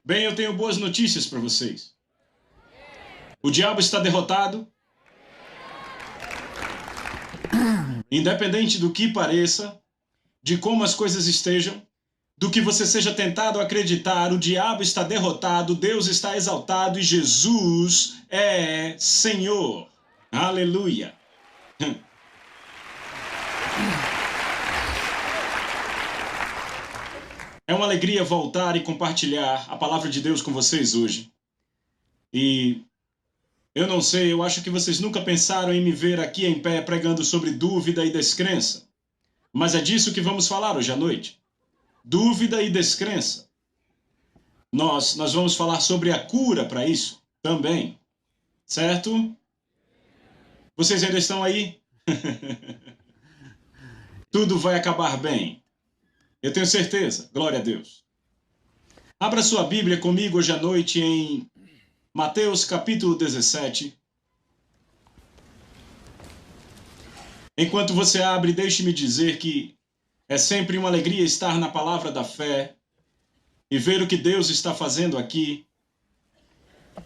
Bem, eu tenho boas notícias para vocês. O diabo está derrotado. Independente do que pareça, de como as coisas estejam, do que você seja tentado a acreditar, o diabo está derrotado, Deus está exaltado e Jesus é Senhor. Aleluia. É uma alegria voltar e compartilhar a palavra de Deus com vocês hoje. E eu não sei, eu acho que vocês nunca pensaram em me ver aqui em pé pregando sobre dúvida e descrença. Mas é disso que vamos falar hoje à noite. Dúvida e descrença. Nós vamos falar sobre a cura para isso também. Certo? Vocês ainda estão aí? Tudo vai acabar bem. Eu tenho certeza. Glória a Deus. Abra sua Bíblia comigo hoje à noite em Mateus capítulo 17. Enquanto você abre, deixe-me dizer que é sempre uma alegria estar na palavra da fé e ver o que Deus está fazendo aqui.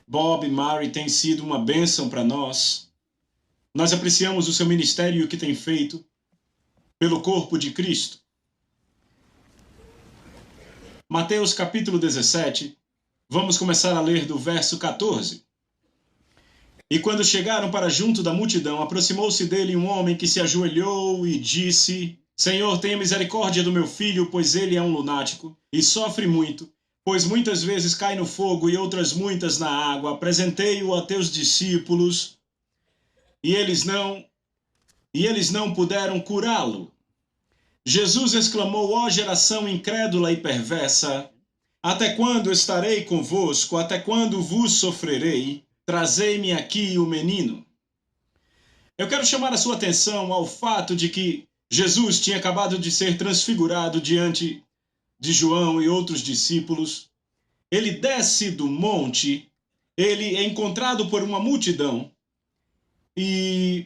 Bob e Mary têm sido uma bênção para nós. Nós apreciamos o seu ministério e o que tem feito pelo corpo de Cristo. Mateus capítulo 17, vamos começar a ler do verso 14. E quando chegaram para junto da multidão, aproximou-se dele um homem que se ajoelhou e disse: Senhor, tenha misericórdia do meu filho, pois ele é um lunático e sofre muito, pois muitas vezes cai no fogo e outras muitas na água. Apresentei-o a teus discípulos e eles não puderam curá-lo. Jesus exclamou: ó geração incrédula e perversa, até quando estarei convosco? Até quando vos sofrerei? Trazei-me aqui o menino. Eu quero chamar a sua atenção ao fato de que Jesus tinha acabado de ser transfigurado diante de João e outros discípulos. Ele desce do monte, ele é encontrado por uma multidão e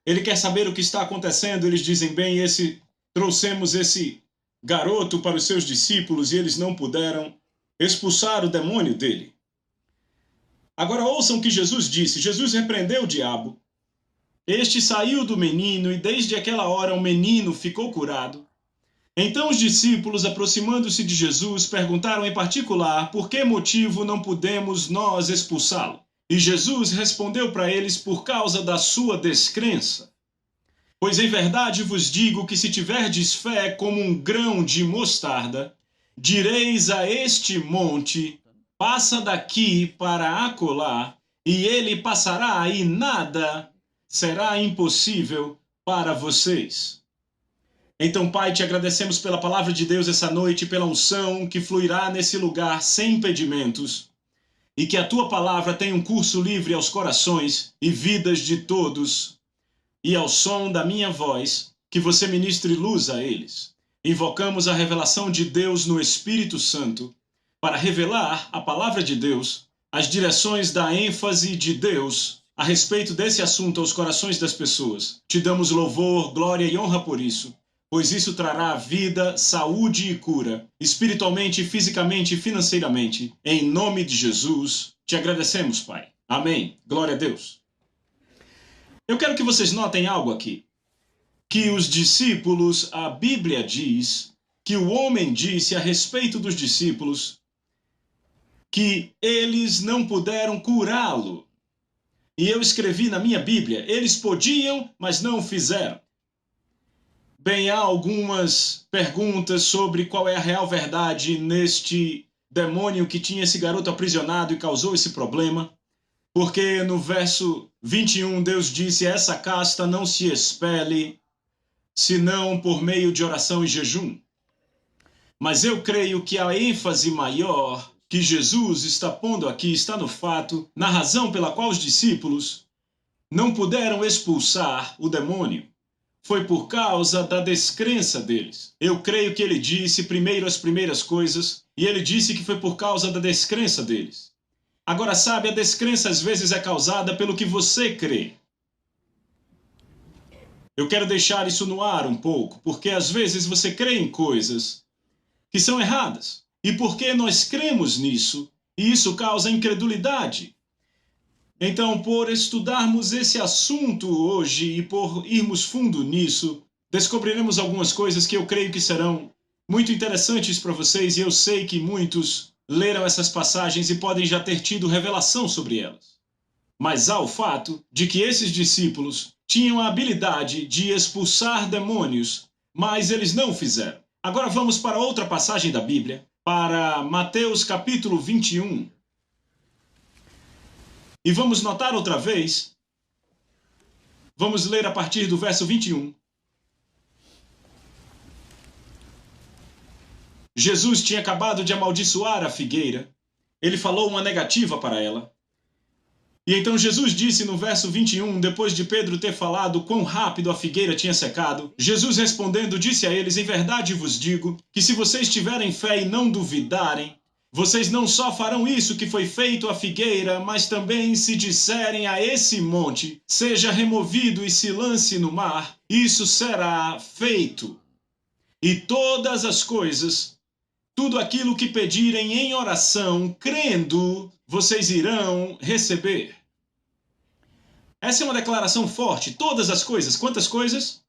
ele quer saber o que está acontecendo. Eles dizem: bem, trouxemos esse garoto para os seus discípulos e eles não puderam expulsar o demônio dele. Agora ouçam o que Jesus disse. Jesus repreendeu o diabo. Este saiu do menino e desde aquela hora o menino ficou curado. Então os discípulos, aproximando-se de Jesus, perguntaram em particular por que motivo não podemos nós expulsá-lo. E Jesus respondeu para eles: por causa da sua descrença. Pois em verdade vos digo que se tiverdes fé como um grão de mostarda, direis a este monte: passa daqui para acolá, e ele passará, e nada será impossível para vocês. Então, Pai, te agradecemos pela palavra de Deus essa noite, pela unção que fluirá nesse lugar sem impedimentos, e que a tua palavra tenha um curso livre aos corações e vidas de todos, e ao som da minha voz, que você ministre luz a eles. Invocamos a revelação de Deus no Espírito Santo para revelar a palavra de Deus, as direções da ênfase de Deus a respeito desse assunto aos corações das pessoas. Te damos louvor, glória e honra por isso, pois isso trará vida, saúde e cura, espiritualmente, fisicamente e financeiramente. Em nome de Jesus, te agradecemos, Pai. Amém. Glória a Deus. Eu quero que vocês notem algo aqui. Que os discípulos, a Bíblia diz, que o homem disse a respeito dos discípulos, que eles não puderam curá-lo. E eu escrevi na minha Bíblia: eles podiam, mas não fizeram. Bem, há algumas perguntas sobre qual é a real verdade neste demônio que tinha esse garoto aprisionado e causou esse problema. Porque no verso 21 Deus disse: essa casta não se expele, senão por meio de oração e jejum. Mas eu creio que a ênfase maior que Jesus está pondo aqui está no fato, na razão pela qual os discípulos não puderam expulsar o demônio. Foi por causa da descrença deles. Eu creio que ele disse primeiro as primeiras coisas, e ele disse que foi por causa da descrença deles. Agora, sabe, a descrença às vezes é causada pelo que você crê. Eu quero deixar isso no ar um pouco, porque às vezes você crê em coisas que são erradas. E porque nós cremos nisso, e isso causa incredulidade. Então, por estudarmos esse assunto hoje e por irmos fundo nisso, descobriremos algumas coisas que eu creio que serão muito interessantes para vocês, e eu sei que muitos leram essas passagens e podem já ter tido revelação sobre elas. Mas há o fato de que esses discípulos tinham a habilidade de expulsar demônios, mas eles não o fizeram. Agora vamos para outra passagem da Bíblia, para Mateus capítulo 21. E vamos notar outra vez, vamos ler a partir do verso 21. Jesus tinha acabado de amaldiçoar a figueira. Ele falou uma negativa para ela. E então Jesus disse no verso 21, depois de Pedro ter falado quão rápido a figueira tinha secado, Jesus respondendo disse a eles: em verdade vos digo, que se vocês tiverem fé e não duvidarem, vocês não só farão isso que foi feito à figueira, mas também se disserem a esse monte, seja removido e se lance no mar, isso será feito. E todas as coisas, tudo aquilo que pedirem em oração, crendo, vocês irão receber. Essa é uma declaração forte. Todas as coisas. Quantas coisas?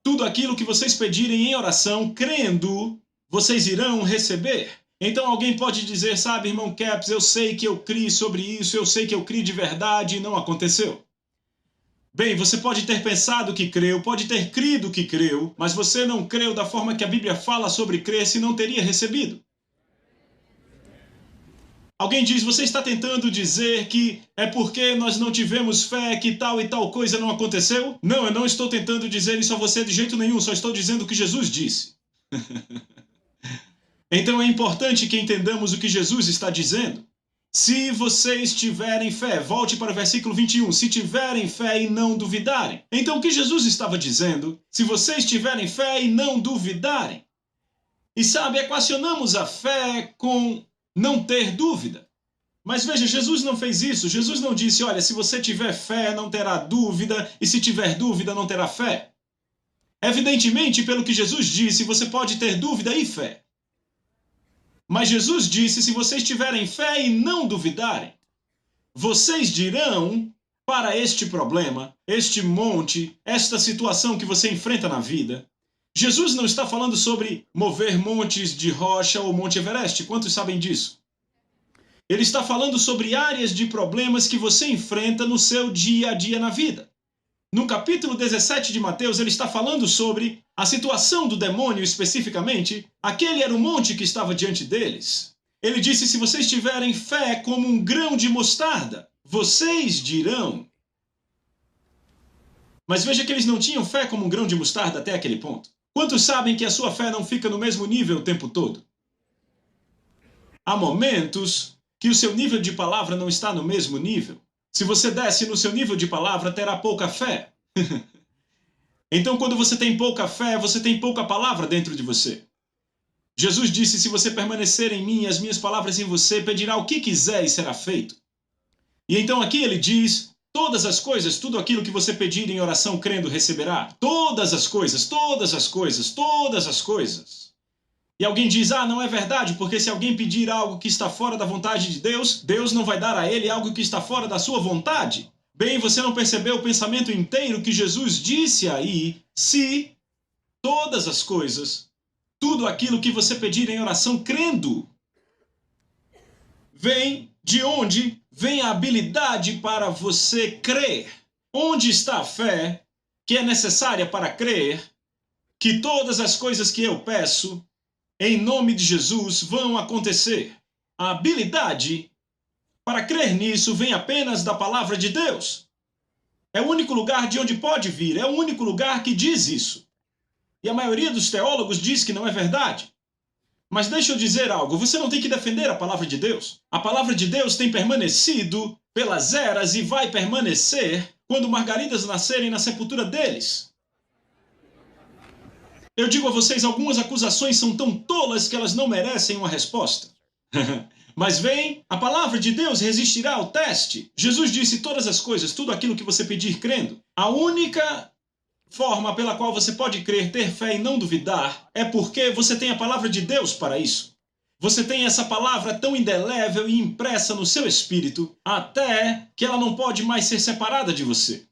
Tudo aquilo que vocês pedirem em oração, crendo, vocês irão receber. Então alguém pode dizer, sabe, irmão Caps, eu sei que eu criei sobre isso, eu sei que eu criei de verdade e não aconteceu. Bem, você pode ter pensado que creu, pode ter crido que creu, mas você não creu da forma que a Bíblia fala sobre crer, se não teria recebido. Alguém diz, você está tentando dizer que é porque nós não tivemos fé que tal e tal coisa não aconteceu? Não, eu não estou tentando dizer isso a você de jeito nenhum, só estou dizendo o que Jesus disse. Então é importante que entendamos o que Jesus está dizendo. Se vocês tiverem fé, volte para o versículo 21, se tiverem fé e não duvidarem. Então o que Jesus estava dizendo? Se vocês tiverem fé e não duvidarem. E sabe, equacionamos a fé com não ter dúvida. Mas veja, Jesus não fez isso. Jesus não disse, olha, se você tiver fé, não terá dúvida, e se tiver dúvida, não terá fé. Evidentemente, pelo que Jesus disse, você pode ter dúvida e fé. Mas Jesus disse, se vocês tiverem fé e não duvidarem, vocês dirão para este problema, este monte, esta situação que você enfrenta na vida. Jesus não está falando sobre mover montes de rocha ou Monte Everest. Quantos sabem disso? Ele está falando sobre áreas de problemas que você enfrenta no seu dia a dia na vida. No capítulo 17 de Mateus, ele está falando sobre a situação do demônio especificamente. Aquele era o monte que estava diante deles. Ele disse, se vocês tiverem fé como um grão de mostarda, vocês dirão. Mas veja que eles não tinham fé como um grão de mostarda até aquele ponto. Quantos sabem que a sua fé não fica no mesmo nível o tempo todo? Há momentos que o seu nível de palavra não está no mesmo nível. Se você desce no seu nível de palavra, terá pouca fé. Então, quando você tem pouca fé, você tem pouca palavra dentro de você. Jesus disse, se você permanecer em mim e as minhas palavras em você, pedirá o que quiser e será feito. E então aqui ele diz, todas as coisas, tudo aquilo que você pedir em oração crendo receberá. Todas as coisas, todas as coisas, todas as coisas. E alguém diz, não é verdade, porque se alguém pedir algo que está fora da vontade de Deus, Deus não vai dar a ele algo que está fora da sua vontade. Bem, você não percebeu o pensamento inteiro que Jesus disse aí, se todas as coisas, tudo aquilo que você pedir em oração crendo, vem de onde vem a habilidade para você crer. Onde está a fé que é necessária para crer que todas as coisas que eu peço em nome de Jesus vão acontecer? A habilidade para crer nisso vem apenas da palavra de Deus. É o único lugar de onde pode vir, é o único lugar que diz isso. E a maioria dos teólogos diz que não é verdade. Mas deixa eu dizer algo, você não tem que defender a palavra de Deus. A palavra de Deus tem permanecido pelas eras e vai permanecer quando margaridas nascerem na sepultura deles. Eu digo a vocês, algumas acusações são tão tolas que elas não merecem uma resposta. Mas vem, a palavra de Deus resistirá ao teste. Jesus disse todas as coisas, tudo aquilo que você pedir crendo. A única forma pela qual você pode crer, ter fé e não duvidar, é porque você tem a palavra de Deus para isso. Você tem essa palavra tão indelével e impressa no seu espírito, até que ela não pode mais ser separada de você.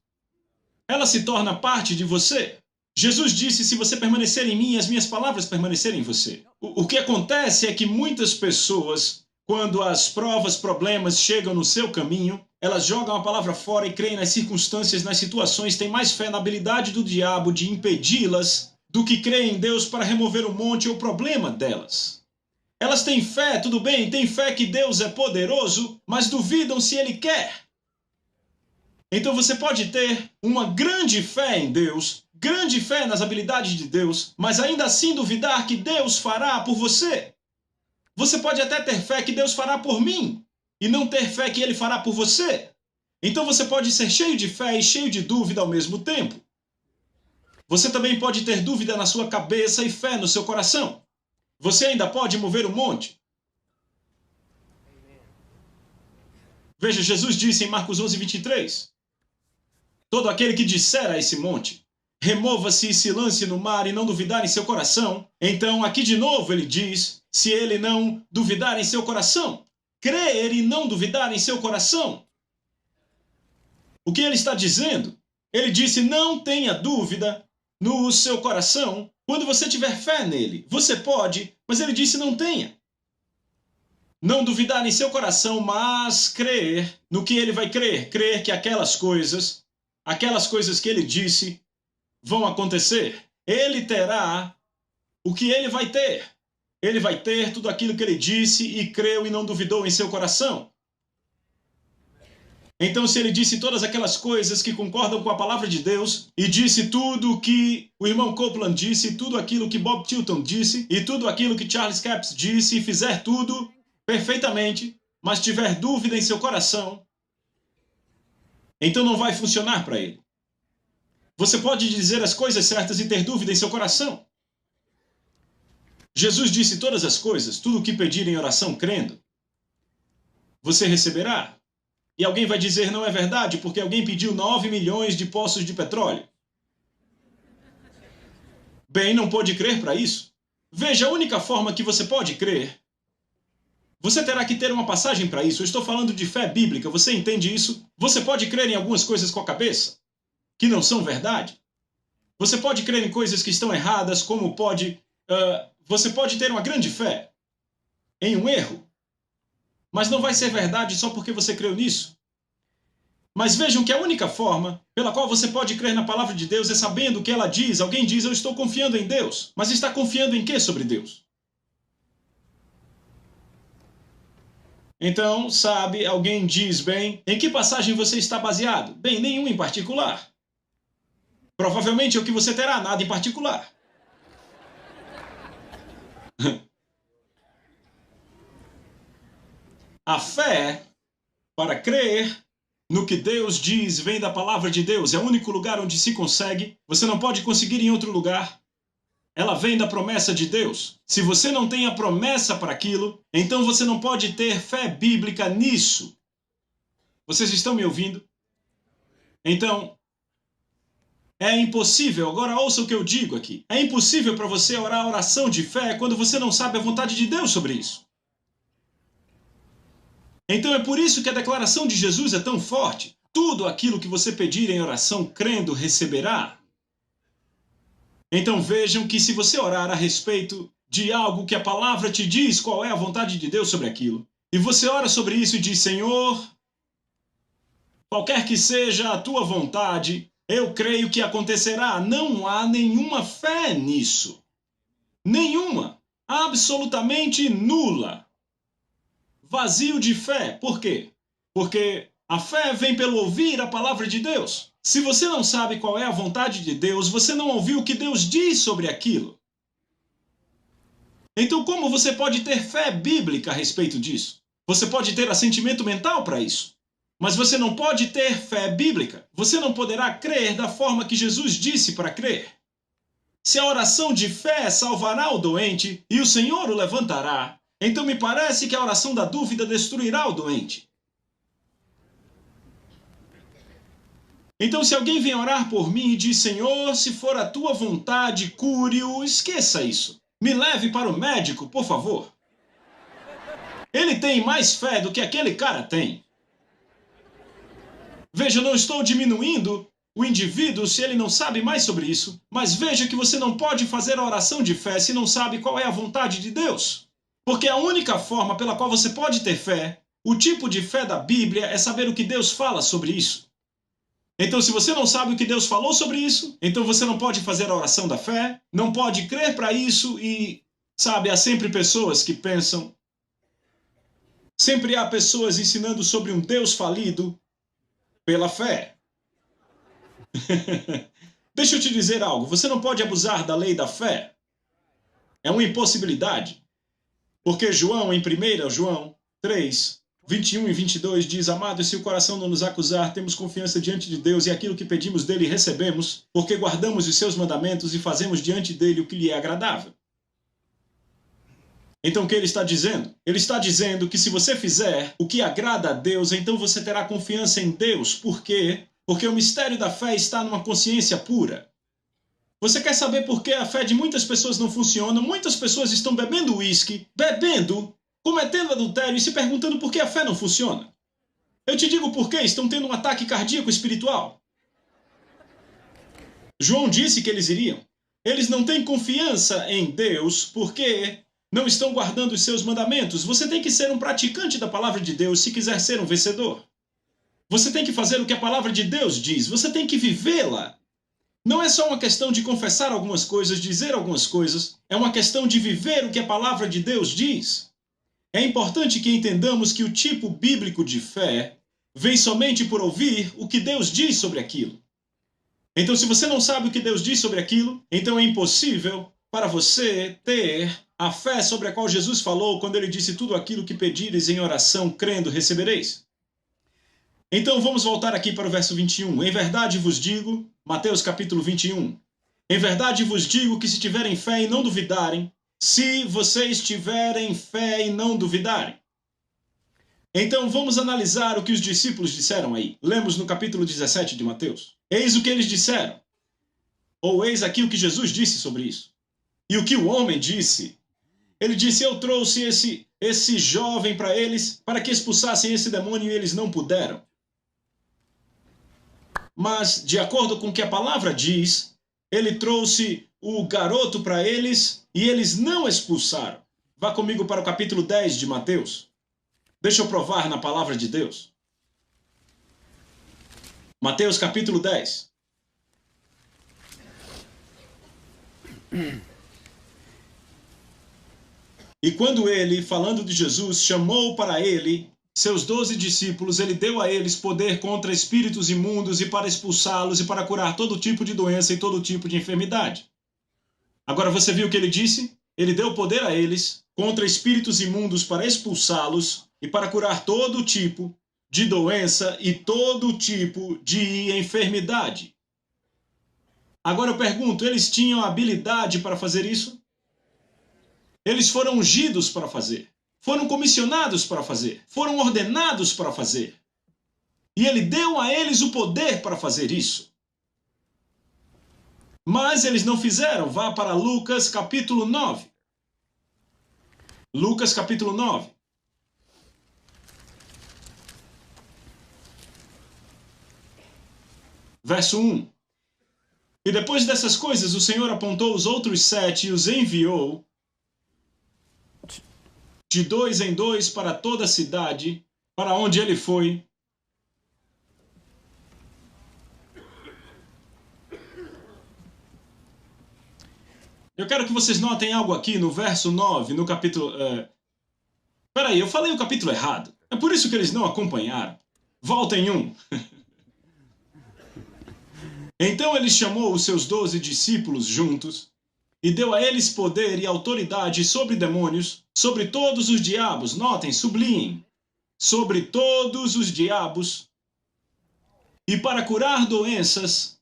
Ela se torna parte de você. Jesus disse, se você permanecer em mim, as minhas palavras permanecerem em você. O que acontece é que muitas pessoas, quando as provas, problemas chegam no seu caminho, elas jogam a palavra fora e creem nas circunstâncias, nas situações, têm mais fé na habilidade do diabo de impedi-las do que creem em Deus para remover o monte ou o problema delas. Elas têm fé, tudo bem, têm fé que Deus é poderoso, mas duvidam se Ele quer. Então você pode ter uma grande fé em Deus, grande fé nas habilidades de Deus, mas ainda assim duvidar que Deus fará por você. Você pode até ter fé que Deus fará por mim, e não ter fé que Ele fará por você. Então você pode ser cheio de fé e cheio de dúvida ao mesmo tempo. Você também pode ter dúvida na sua cabeça e fé no seu coração. Você ainda pode mover um monte. Veja, Jesus disse em Marcos 11:23, todo aquele que disser a esse monte, remova-se e se lance no mar e não duvidar em seu coração. Então, aqui de novo ele diz, se ele não duvidar em seu coração, crer e não duvidar em seu coração. O que ele está dizendo? Ele disse, não tenha dúvida no seu coração quando você tiver fé nele. Você pode, mas ele disse, não tenha. Não duvidar em seu coração, mas crer no que ele vai crer. Crer que aquelas coisas que ele disse vão acontecer. Ele terá o que ele vai ter. Ele vai ter tudo aquilo que ele disse e creu e não duvidou em seu coração. Então, se ele disse todas aquelas coisas que concordam com a palavra de Deus, e disse tudo o que o irmão Copeland disse, tudo aquilo que Bob Tilton disse, e tudo aquilo que Charles Capps disse, e fizer tudo perfeitamente, mas tiver dúvida em seu coração, então não vai funcionar para ele. Você pode dizer as coisas certas e ter dúvida em seu coração. Jesus disse todas as coisas, tudo o que pedir em oração crendo, você receberá. E alguém vai dizer, não é verdade, porque alguém pediu 9 milhões de poços de petróleo. Bem, não pode crer para isso. Veja, a única forma que você pode crer, você terá que ter uma passagem para isso. Eu estou falando de fé bíblica, você entende isso? Você pode crer em algumas coisas com a cabeça, que não são verdade. Você pode crer em coisas que estão erradas, como você pode ter uma grande fé em um erro, mas não vai ser verdade só porque você creu nisso. Mas vejam que a única forma pela qual você pode crer na palavra de Deus é sabendo o que ela diz. Alguém diz, eu estou confiando em Deus. Mas está confiando em quê sobre Deus? Então, sabe, alguém diz, bem, em que passagem você está baseado? Bem, nenhum em particular. Provavelmente é o que você terá, nada em particular. A fé, para crer no que Deus diz, vem da palavra de Deus. É o único lugar onde se consegue. Você não pode conseguir em outro lugar. Ela vem da promessa de Deus. Se você não tem a promessa para aquilo, então você não pode ter fé bíblica nisso. Vocês estão me ouvindo? Então, é impossível, agora ouça o que eu digo aqui. É impossível para você orar a oração de fé quando você não sabe a vontade de Deus sobre isso. Então é por isso que a declaração de Jesus é tão forte. Tudo aquilo que você pedir em oração crendo receberá. Então vejam que se você orar a respeito de algo que a palavra te diz qual é a vontade de Deus sobre aquilo, e você ora sobre isso e diz, Senhor, qualquer que seja a tua vontade, eu creio que acontecerá. Não há nenhuma fé nisso. Nenhuma. Absolutamente nula. Vazio de fé. Por quê? Porque a fé vem pelo ouvir a palavra de Deus. Se você não sabe qual é a vontade de Deus, você não ouviu o que Deus diz sobre aquilo. Então, como você pode ter fé bíblica a respeito disso? Você pode ter assentimento mental para isso. Mas você não pode ter fé bíblica. Você não poderá crer da forma que Jesus disse para crer. Se a oração de fé salvará o doente e o Senhor o levantará, então me parece que a oração da dúvida destruirá o doente. Então, se alguém vem orar por mim e diz, Senhor, se for a tua vontade, cure-o, esqueça isso. Me leve para o médico, por favor. Ele tem mais fé do que aquele cara tem. Veja, eu não estou diminuindo o indivíduo se ele não sabe mais sobre isso, mas veja que você não pode fazer a oração de fé se não sabe qual é a vontade de Deus. Porque a única forma pela qual você pode ter fé, o tipo de fé da Bíblia, é saber o que Deus fala sobre isso. Então, se você não sabe o que Deus falou sobre isso, então você não pode fazer a oração da fé, não pode crer para isso e, sabe, há sempre pessoas que pensam, sempre há pessoas ensinando sobre um Deus falido pela fé. Deixa eu te dizer algo, você não pode abusar da lei da fé. É uma impossibilidade. Porque João, em 1 João 3, 21 e 22, diz: Amados, se o coração não nos acusar, temos confiança diante de Deus e aquilo que pedimos dele recebemos, porque guardamos os seus mandamentos e fazemos diante dele o que lhe é agradável. Então o que ele está dizendo? Ele está dizendo que se você fizer o que agrada a Deus, então você terá confiança em Deus. Por quê? Porque o mistério da fé está numa consciência pura. Você quer saber por que a fé de muitas pessoas não funciona? Muitas pessoas estão bebendo uísque, cometendo adultério e se perguntando por que a fé não funciona. Eu te digo por quê, estão tendo um ataque cardíaco espiritual. João disse que eles iriam. Eles não têm confiança em Deus porque não estão guardando os seus mandamentos. Você tem que ser um praticante da palavra de Deus se quiser ser um vencedor. Você tem que fazer o que a palavra de Deus diz. Você tem que vivê-la. Não é só uma questão de confessar algumas coisas, dizer algumas coisas. É uma questão de viver o que a palavra de Deus diz. É importante que entendamos que o tipo bíblico de fé vem somente por ouvir o que Deus diz sobre aquilo. Então, se você não sabe o que Deus diz sobre aquilo, então é impossível para você ter a fé sobre a qual Jesus falou quando ele disse: tudo aquilo que pedires em oração, crendo, recebereis. Então, vamos voltar aqui para o verso 21. Em verdade vos digo, Mateus capítulo 21, em verdade vos digo que se tiverem fé e não duvidarem, se vocês tiverem fé e não duvidarem. Então, vamos analisar o que os discípulos disseram aí. Lemos no capítulo 17 de Mateus. Eis o que eles disseram. Ou eis aqui o que Jesus disse sobre isso. E o que o homem disse. Ele disse: eu trouxe esse jovem para eles, para que expulsassem esse demônio e eles não puderam. Mas, de acordo com o que a palavra diz, ele trouxe o garoto para eles e eles não expulsaram. Vá comigo para o capítulo 10 de Mateus. Deixa eu provar na palavra de Deus. Mateus capítulo 10. E quando ele, falando de Jesus, chamou para ele seus 12 discípulos, ele deu a eles poder contra espíritos imundos e para expulsá-los e para curar todo tipo de doença e todo tipo de enfermidade. Agora você viu o que ele disse? Ele deu poder a eles contra espíritos imundos para expulsá-los e para curar todo tipo de doença e todo tipo de enfermidade. Agora eu pergunto, eles tinham habilidade para fazer isso? Eles foram ungidos para fazer. Foram comissionados para fazer. Foram ordenados para fazer. E ele deu a eles o poder para fazer isso. Mas eles não fizeram. Vá para Lucas capítulo 9. Lucas capítulo 9. Verso 1. E depois dessas coisas, o Senhor apontou os outros 7 e os enviou de 2 em 2 para toda a cidade, para onde ele foi. Eu quero que vocês notem algo aqui no verso 9, no capítulo... Peraí, eu falei o capítulo errado. É por isso que eles não acompanharam. Voltem um. Então ele chamou os seus 12 discípulos juntos e deu a eles poder e autoridade sobre demônios, sobre todos os diabos. Notem, sublinhem. Sobre todos os diabos. E para curar doenças.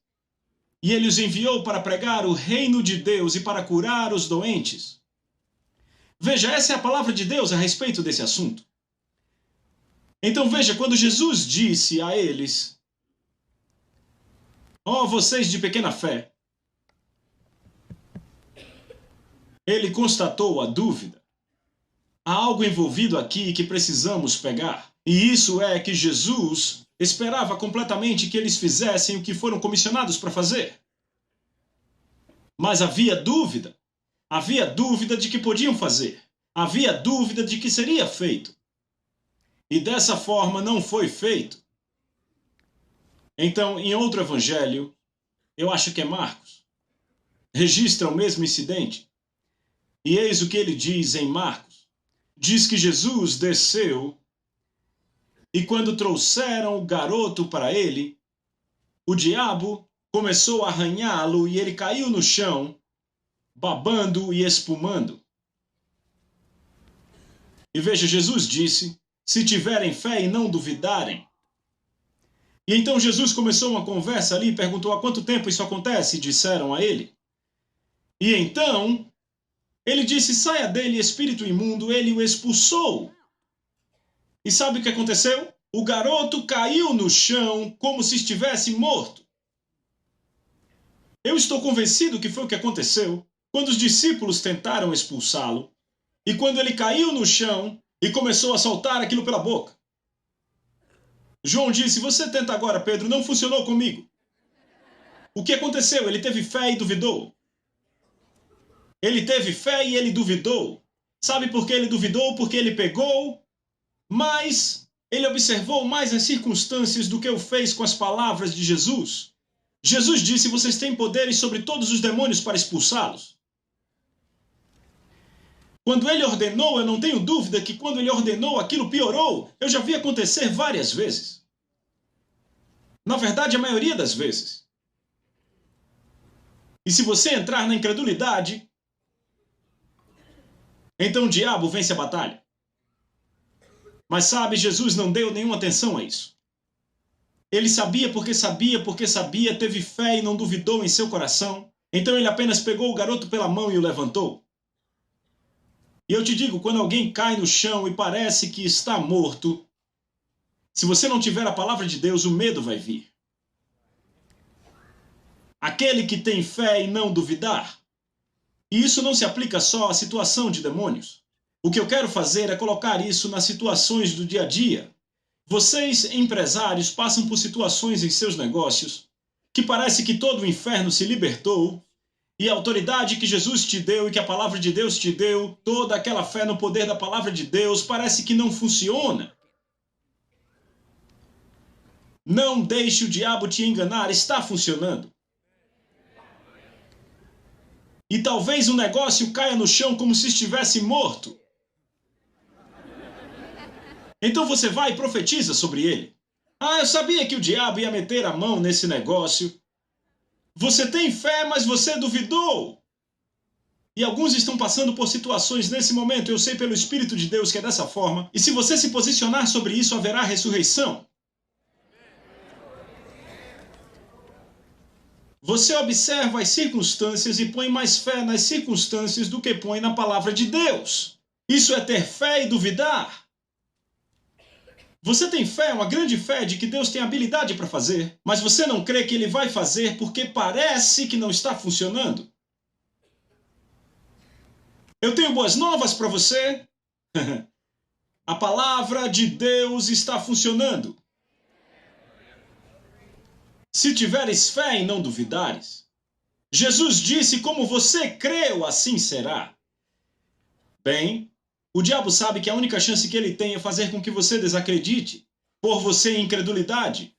E ele os enviou para pregar o reino de Deus e para curar os doentes. Veja, essa é a palavra de Deus a respeito desse assunto. Então veja, quando Jesus disse a eles: ó, vocês de pequena fé, ele constatou a dúvida. há algo envolvido aqui que precisamos pegar. E isso é que Jesus esperava completamente que eles fizessem o que foram comissionados para fazer. Mas havia dúvida. Havia dúvida de que podiam fazer. Havia dúvida de que seria feito. E dessa forma não foi feito. Então, em outro evangelho, eu acho que é Marcos, registra o mesmo incidente. E eis o que ele diz em Marcos. Diz que Jesus desceu e quando trouxeram o garoto para ele, o diabo começou a arranhá-lo e ele caiu no chão, babando e espumando. E veja, Jesus disse, se tiverem fé e não duvidarem. E então Jesus começou uma conversa ali e perguntou há quanto tempo isso acontece, disseram a ele. E então ele disse, saia dele, espírito imundo, ele o expulsou. E sabe o que aconteceu? O garoto caiu no chão como se estivesse morto. Eu estou convencido que foi o que aconteceu quando os discípulos tentaram expulsá-lo e quando ele caiu no chão e começou a soltar aquilo pela boca. João disse, você tenta agora, Pedro, não funcionou comigo. O que aconteceu? Ele teve fé e duvidou. Ele teve fé e ele duvidou. Sabe por que ele duvidou? Porque ele pegou, mas ele observou mais as circunstâncias do que o fez com as palavras de Jesus. Jesus disse, vocês têm poderes sobre todos os demônios para expulsá-los. Quando ele ordenou, eu não tenho dúvida que quando ele ordenou, aquilo piorou. Eu já vi acontecer várias vezes. Na verdade, a maioria das vezes. E se você entrar na incredulidade, então o diabo vence a batalha. Mas sabe, Jesus não deu nenhuma atenção a isso. Ele sabia, teve fé e não duvidou em seu coração. Então ele apenas pegou o garoto pela mão e o levantou. E eu te digo, quando alguém cai no chão e parece que está morto, se você não tiver a palavra de Deus, o medo vai vir. Aquele que tem fé e não duvidar. E isso não se aplica só à situação de demônios. O que eu quero fazer é colocar isso nas situações do dia a dia. Vocês, empresários, passam por situações em seus negócios que parece que todo o inferno se libertou e a autoridade que Jesus te deu e que a palavra de Deus te deu, toda aquela fé no poder da palavra de Deus, parece que não funciona. Não deixe o diabo te enganar, está funcionando. E talvez o negócio caia no chão como se estivesse morto. Então você vai e profetiza sobre ele. Ah, eu sabia que o diabo ia meter a mão nesse negócio. Você tem fé, mas você duvidou. E alguns estão passando por situações nesse momento, eu sei pelo Espírito de Deus que é dessa forma. E se você se posicionar sobre isso, haverá ressurreição. Você observa as circunstâncias e põe mais fé nas circunstâncias do que põe na palavra de Deus. Isso é ter fé e duvidar. Você tem fé, uma grande fé de que Deus tem habilidade para fazer, mas você não crê que Ele vai fazer porque parece que não está funcionando. Eu tenho boas novas para você. A palavra de Deus está funcionando. Se tiveres fé e não duvidares. Jesus disse, como você creu, assim será. Bem, o diabo sabe que a única chance que ele tem é fazer com que você desacredite, por você em incredulidade.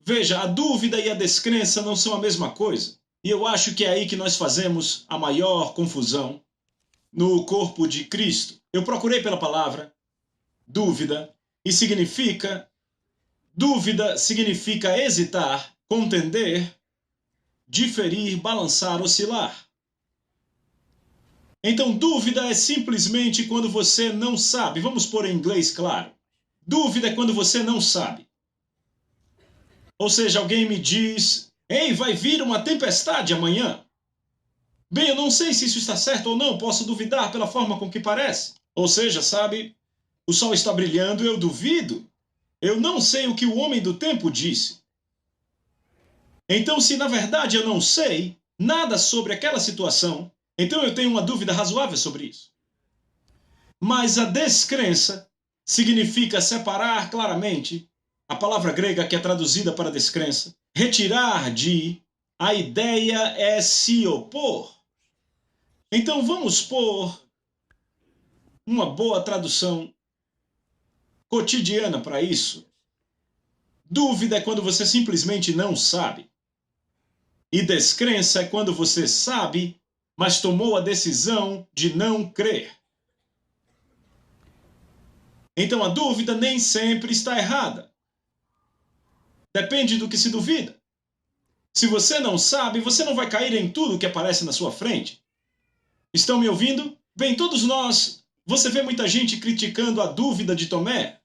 Veja, a dúvida e a descrença não são a mesma coisa. E eu acho que é aí que nós fazemos a maior confusão no corpo de Cristo. Eu procurei pela palavra dúvida e dúvida significa hesitar, contender, diferir, balançar, oscilar. Então, dúvida é simplesmente quando você não sabe. Vamos pôr em inglês, claro. Dúvida é quando você não sabe. Ou seja, alguém me diz, ei, vai vir uma tempestade amanhã. Bem, eu não sei se isso está certo ou não, posso duvidar pela forma com que parece. Ou seja, sabe, o sol está brilhando, eu duvido. Eu não sei o que o homem do tempo disse. Então, se na verdade eu não sei nada sobre aquela situação, então eu tenho uma dúvida razoável sobre isso. Mas a descrença significa separar claramente. A palavra grega que é traduzida para descrença, retirar de, a ideia é se opor. Então vamos pôr uma boa tradução cotidiana para isso. Dúvida é quando você simplesmente não sabe. E descrença é quando você sabe, mas tomou a decisão de não crer. Então a dúvida nem sempre está errada. Depende do que se duvida. Se você não sabe, você não vai cair em tudo que aparece na sua frente. Estão me ouvindo? Bem, todos nós, você vê muita gente criticando a dúvida de Tomé.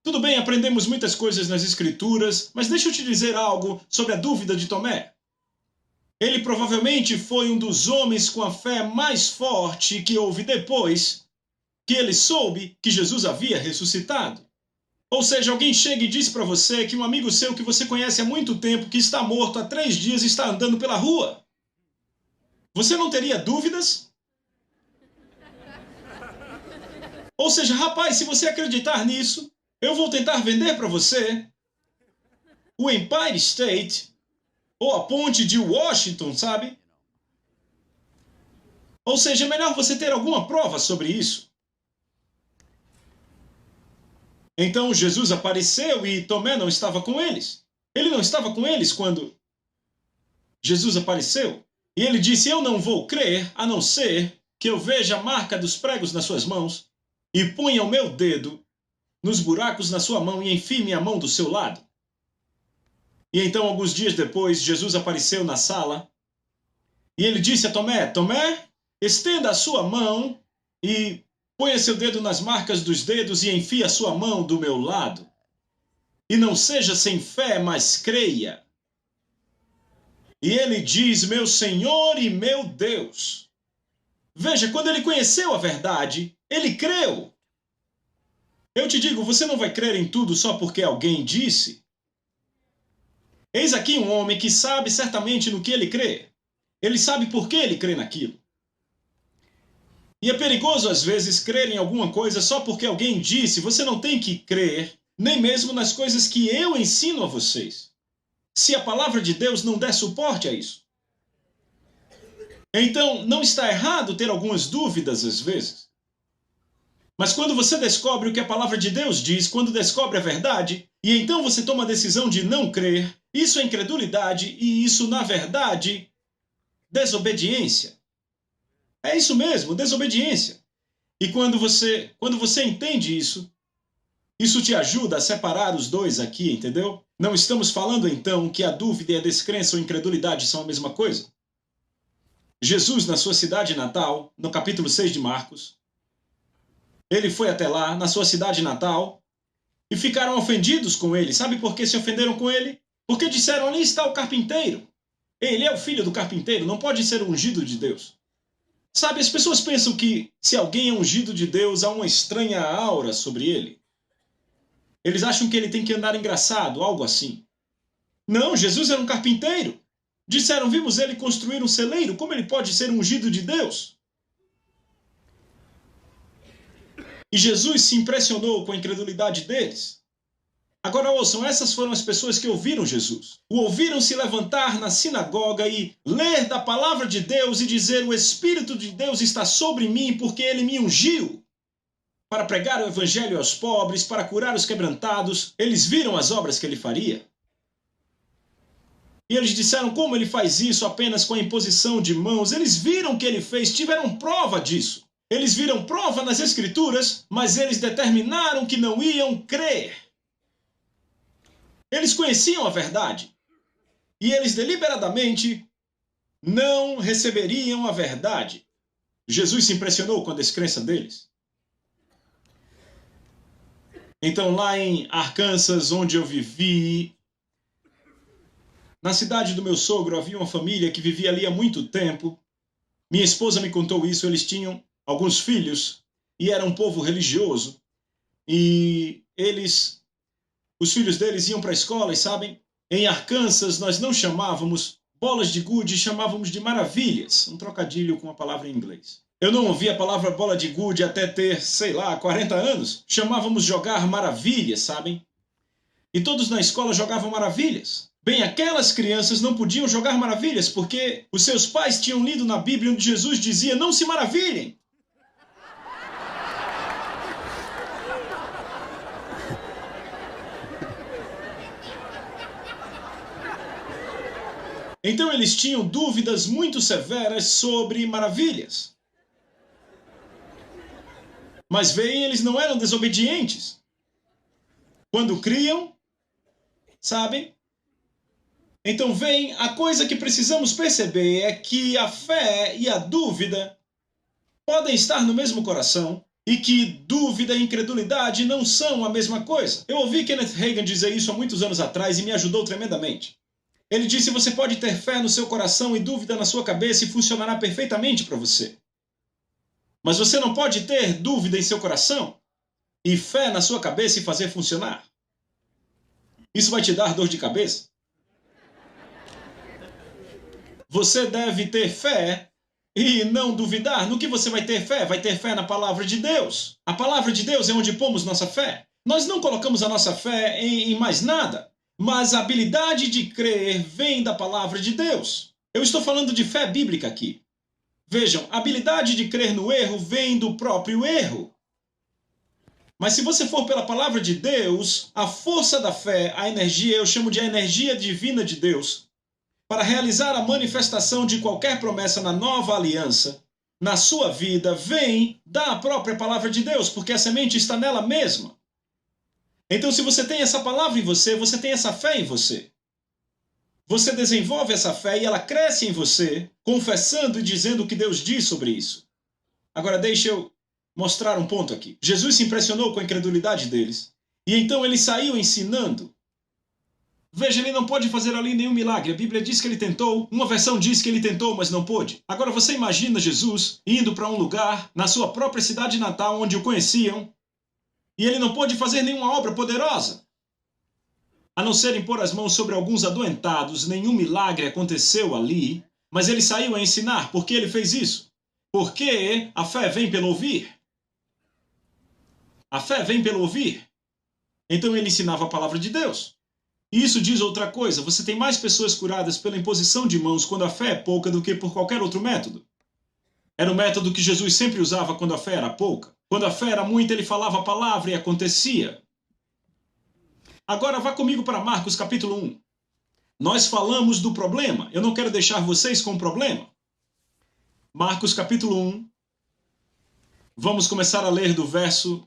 Tudo bem, aprendemos muitas coisas nas Escrituras, mas deixa eu te dizer algo sobre a dúvida de Tomé. Ele provavelmente foi um dos homens com a fé mais forte que houve depois que ele soube que Jesus havia ressuscitado. Ou seja, alguém chega e diz para você que um amigo seu que você conhece há muito tempo, que está morto há 3 dias, está andando pela rua. Você não teria dúvidas? Ou seja, rapaz, se você acreditar nisso, eu vou tentar vender para você o Empire State ou a ponte de Washington, sabe? Ou seja, é melhor você ter alguma prova sobre isso. Então Jesus apareceu e Tomé não estava com eles. Ele não estava com eles quando Jesus apareceu. E ele disse, eu não vou crer a não ser que eu veja a marca dos pregos nas suas mãos e ponha o meu dedo nos buracos na sua mão e enfie minha mão do seu lado. E então, alguns dias depois, Jesus apareceu na sala e ele disse a Tomé, Tomé, estenda a sua mão e ponha seu dedo nas marcas dos dedos e enfie a sua mão do meu lado. E não seja sem fé, mas creia. E ele diz, meu Senhor e meu Deus. Veja, quando ele conheceu a verdade, ele creu. Eu te digo, você não vai crer em tudo só porque alguém disse. Eis aqui um homem que sabe certamente no que ele crê. Ele sabe por que ele crê naquilo. E é perigoso, às vezes, crer em alguma coisa só porque alguém disse. Você não tem que crer, nem mesmo nas coisas que eu ensino a vocês, se a palavra de Deus não der suporte a isso. Então, não está errado ter algumas dúvidas, às vezes. Mas quando você descobre o que a palavra de Deus diz, quando descobre a verdade, e então você toma a decisão de não crer, isso é incredulidade e isso, na verdade, desobediência. É isso mesmo, desobediência. E quando você entende isso, isso te ajuda a separar os dois aqui, entendeu? Não estamos falando, então, que a dúvida e a descrença ou incredulidade são a mesma coisa. Jesus, na sua cidade natal, no capítulo 6 de Marcos, ele foi até lá, na sua cidade natal, e ficaram ofendidos com ele. Sabe por que se ofenderam com ele? Porque disseram, ali está o carpinteiro. Ele é o filho do carpinteiro, não pode ser ungido de Deus. Sabe, as pessoas pensam que se alguém é ungido de Deus, há uma estranha aura sobre ele. Eles acham que ele tem que andar engraçado, algo assim. Não, Jesus era um carpinteiro. Disseram, vimos ele construir um celeiro, como ele pode ser ungido de Deus? E Jesus se impressionou com a incredulidade deles. Agora ouçam, essas foram as pessoas que ouviram Jesus. O ouviram se levantar na sinagoga e ler da palavra de Deus e dizer, o Espírito de Deus está sobre mim porque ele me ungiu para pregar o evangelho aos pobres, para curar os quebrantados. Eles viram as obras que ele faria. E eles disseram, como ele faz isso apenas com a imposição de mãos? Eles viram o que ele fez, tiveram prova disso. Eles viram prova nas Escrituras, mas eles determinaram que não iam crer. Eles conheciam a verdade. E eles deliberadamente não receberiam a verdade. Jesus se impressionou com a descrença deles. Então, lá em Arkansas, onde eu vivi, na cidade do meu sogro, havia uma família que vivia ali há muito tempo. Minha esposa me contou isso, eles tinham alguns filhos e era um povo religioso. E os filhos deles iam para a escola e, sabem, em Arkansas nós não chamávamos bolas de gude, chamávamos de maravilhas, um trocadilho com a palavra em inglês. Eu não ouvi a palavra bola de gude até ter, sei lá, 40 anos. Chamávamos jogar maravilhas, sabem? E todos na escola jogavam maravilhas. Bem, aquelas crianças não podiam jogar maravilhas porque os seus pais tinham lido na Bíblia onde Jesus dizia: não se maravilhem. Então eles tinham dúvidas muito severas sobre maravilhas. Mas veem, eles não eram desobedientes. Quando criam, sabem? Então veem, a coisa que precisamos perceber é que a fé e a dúvida podem estar no mesmo coração e que dúvida e incredulidade não são a mesma coisa. Eu ouvi Kenneth Hagin dizer isso há muitos anos atrás e me ajudou tremendamente. Ele disse: você pode ter fé no seu coração e dúvida na sua cabeça e funcionará perfeitamente para você. Mas você não pode ter dúvida em seu coração e fé na sua cabeça e fazer funcionar. Isso vai te dar dor de cabeça. Você deve ter fé e não duvidar. No que você vai ter fé? Vai ter fé na palavra de Deus. A palavra de Deus é onde pomos nossa fé. Nós não colocamos a nossa fé em mais nada, mas a habilidade de crer vem da palavra de Deus. Eu estou falando de fé bíblica aqui. Vejam, a habilidade de crer no erro vem do próprio erro. Mas se você for pela palavra de Deus, a força da fé, a energia, eu chamo de a energia divina de Deus, para realizar a manifestação de qualquer promessa na nova aliança, na sua vida, vem da própria palavra de Deus, porque a semente está nela mesma. Então, se você tem essa palavra em você, você tem essa fé em você. Você desenvolve essa fé e ela cresce em você, confessando e dizendo o que Deus diz sobre isso. Agora, deixa eu mostrar um ponto aqui. Jesus se impressionou com a incredulidade deles, e então ele saiu ensinando. Veja, ele não pode fazer ali nenhum milagre. A Bíblia diz que ele tentou, uma versão diz que ele tentou, mas não pôde. Agora você imagina Jesus indo para um lugar, na sua própria cidade natal, onde o conheciam, e ele não pôde fazer nenhuma obra poderosa. A não ser impor as mãos sobre alguns adoentados, nenhum milagre aconteceu ali, mas ele saiu a ensinar. Por que ele fez isso? Porque a fé vem pelo ouvir. A fé vem pelo ouvir. Então ele ensinava a palavra de Deus. E isso diz outra coisa: você tem mais pessoas curadas pela imposição de mãos quando a fé é pouca do que por qualquer outro método. Era o método que Jesus sempre usava quando a fé era pouca. Quando a fé era muita, ele falava a palavra e acontecia. Agora vá comigo para Marcos capítulo 1. Nós falamos do problema. Eu não quero deixar vocês com o problema. Marcos capítulo 1. Vamos começar a ler do verso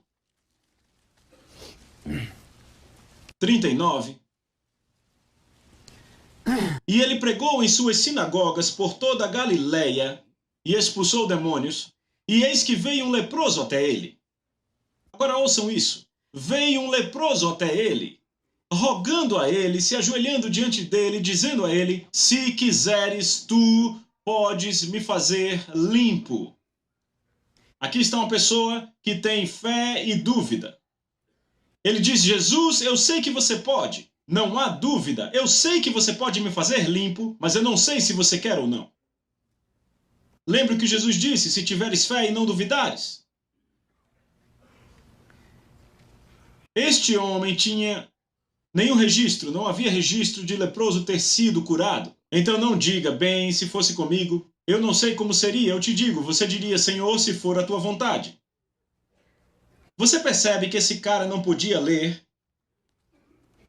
39. E ele pregou em suas sinagogas por toda a Galileia e expulsou demônios, e eis que veio um leproso até ele. Agora ouçam isso. Veio um leproso até ele, rogando a ele, se ajoelhando diante dele, dizendo a ele: se quiseres, tu podes me fazer limpo. Aqui está uma pessoa que tem fé e dúvida. Ele diz: Jesus, eu sei que você pode. Não há dúvida. Eu sei que você pode me fazer limpo, mas eu não sei se você quer ou não. Lembra o que Jesus disse: se tiveres fé e não duvidares. Este homem tinha nenhum registro, não havia registro de leproso ter sido curado. Então não diga: bem, se fosse comigo, eu não sei como seria. Eu te digo, você diria: Senhor, se for a tua vontade. Você percebe que esse cara não podia ler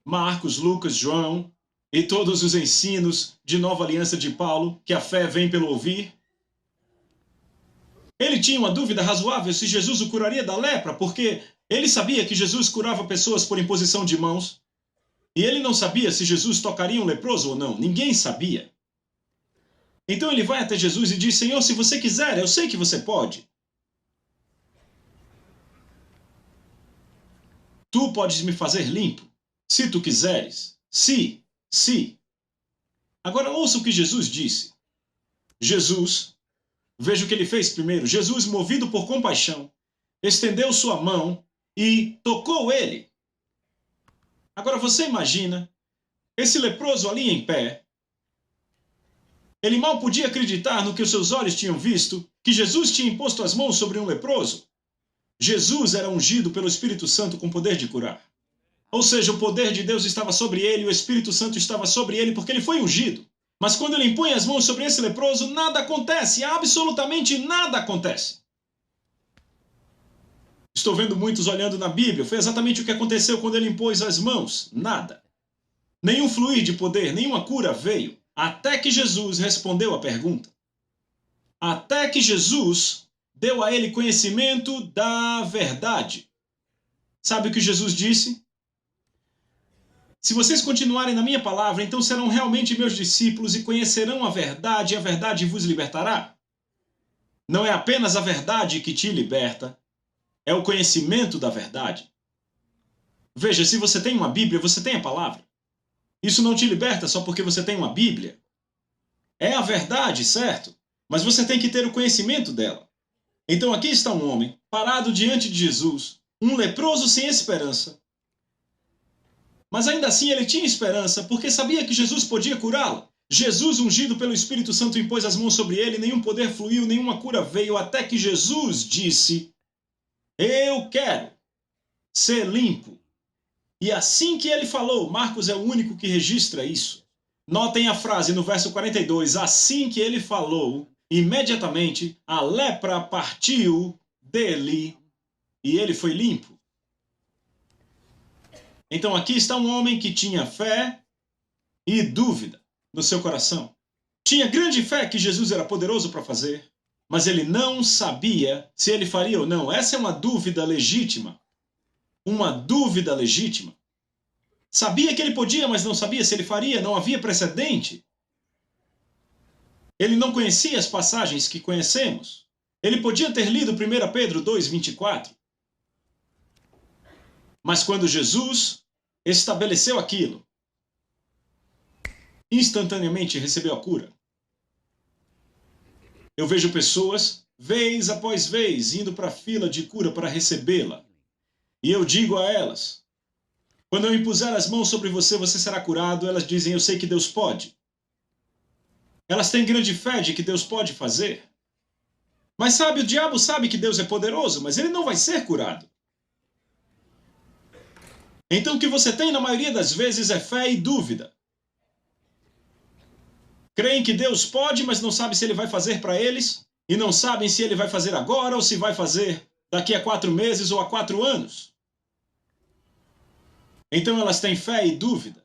Marcos, Lucas, João e todos os ensinos de nova aliança de Paulo, que a fé vem pelo ouvir? Ele tinha uma dúvida razoável se Jesus o curaria da lepra, porque ele sabia que Jesus curava pessoas por imposição de mãos, e ele não sabia se Jesus tocaria um leproso ou não. Ninguém sabia. Então ele vai até Jesus e diz: Senhor, se você quiser, eu sei que você pode. Tu podes me fazer limpo, se tu quiseres. Se. Agora ouça o que Jesus disse. Jesus, veja o que ele fez primeiro. Jesus, movido por compaixão, estendeu sua mão e tocou ele. Agora você imagina esse leproso ali em pé. Ele mal podia acreditar no que os seus olhos tinham visto. que Jesus tinha imposto as mãos sobre um leproso? Jesus era ungido pelo Espírito Santo com poder de curar. Ou seja, o poder de Deus estava sobre ele, o Espírito Santo estava sobre ele, porque ele foi ungido. Mas quando ele impõe as mãos sobre esse leproso, nada acontece, absolutamente nada acontece. Estou vendo muitos olhando na Bíblia, foi exatamente o que aconteceu quando ele impôs as mãos, nada. Nenhum fluir de poder, nenhuma cura veio, até que Jesus respondeu a pergunta. Até que Jesus deu a ele conhecimento da verdade. Sabe o que Jesus disse? Se vocês continuarem na minha palavra, então serão realmente meus discípulos e conhecerão a verdade vos libertará. Não é apenas a verdade que te liberta, é o conhecimento da verdade. Veja, se você tem uma Bíblia, você tem a palavra. Isso não te liberta só porque você tem uma Bíblia. É a verdade, certo? Mas você tem que ter o conhecimento dela. Então aqui está um homem, parado diante de Jesus, um leproso sem esperança. Mas ainda assim ele tinha esperança, porque sabia que Jesus podia curá-lo. Jesus, ungido pelo Espírito Santo, impôs as mãos sobre ele, nenhum poder fluiu, nenhuma cura veio, até que Jesus disse: eu quero ser limpo. E assim que ele falou, Marcos é o único que registra isso. Notem a frase no verso 42, assim que ele falou, imediatamente a lepra partiu dele e ele foi limpo. Então aqui está um homem que tinha fé e dúvida no seu coração. Tinha grande fé que Jesus era poderoso para fazer, mas ele não sabia se ele faria ou não. Essa é uma dúvida legítima. Uma dúvida legítima. Sabia que ele podia, mas não sabia se ele faria, não havia precedente. Ele não conhecia as passagens que conhecemos. Ele podia ter lido 1 Pedro 2:24. Mas quando Jesus estabeleceu aquilo, instantaneamente recebeu a cura. Eu vejo pessoas, vez após vez, indo para a fila de cura para recebê-la. E eu digo a elas, quando eu impuser as mãos sobre você, você será curado. Elas dizem, eu sei que Deus pode. Elas têm grande fé de que Deus pode fazer. Mas sabe, o diabo sabe que Deus é poderoso, mas ele não vai ser curado. Então o que você tem na maioria das vezes é fé e dúvida. Creem que Deus pode, mas não sabem se ele vai fazer para eles, e não sabem se ele vai fazer agora ou se vai fazer daqui a 4 meses ou a 4 anos. Então elas têm fé e dúvida.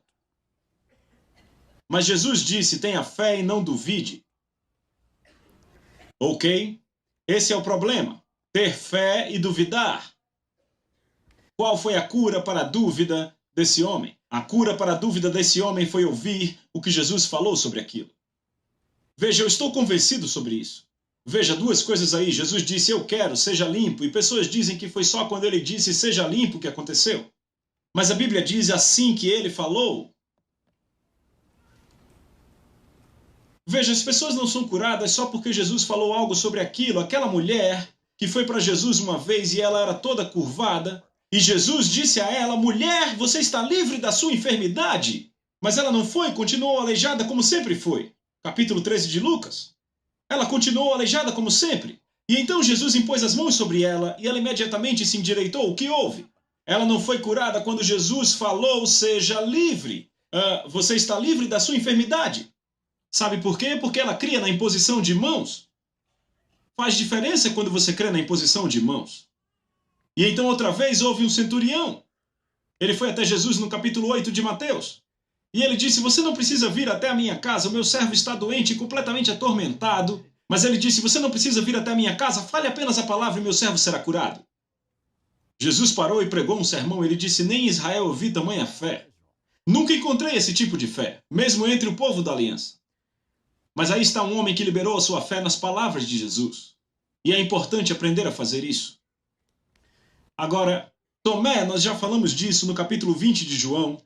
Mas Jesus disse, tenha fé e não duvide. Ok? Esse é o problema. Ter fé e duvidar. Qual foi a cura para a dúvida desse homem? A cura para a dúvida desse homem foi ouvir o que Jesus falou sobre aquilo. Veja, eu estou convencido sobre isso. Veja, 2 coisas aí. Jesus disse, eu quero, seja limpo. E pessoas dizem que foi só quando ele disse, seja limpo, que aconteceu. Mas a Bíblia diz, assim que ele falou. Veja, as pessoas não são curadas só porque Jesus falou algo sobre aquilo. Aquela mulher que foi para Jesus uma vez e ela era toda curvada. E Jesus disse a ela, mulher, você está livre da sua enfermidade. Mas ela não foi, continuou aleijada como sempre foi. Capítulo 13 de Lucas. Ela continuou aleijada como sempre. E então Jesus impôs as mãos sobre ela e ela imediatamente se endireitou. O que houve? Ela não foi curada quando Jesus falou, seja livre. Você está livre da sua enfermidade. Sabe por quê? Porque ela cria na imposição de mãos. Faz diferença quando você crê na imposição de mãos. E então outra vez houve um centurião. Ele foi até Jesus no capítulo 8 de Mateus. E ele disse, você não precisa vir até a minha casa, o meu servo está doente e completamente atormentado. Mas ele disse, você não precisa vir até a minha casa, fale apenas a palavra e meu servo será curado. Jesus parou e pregou um sermão, ele disse, nem em Israel eu vi tamanha fé. Nunca encontrei esse tipo de fé, mesmo entre o povo da aliança. Mas aí está um homem que liberou a sua fé nas palavras de Jesus. E é importante aprender a fazer isso. Agora, Tomé, nós já falamos disso no capítulo 20 de João.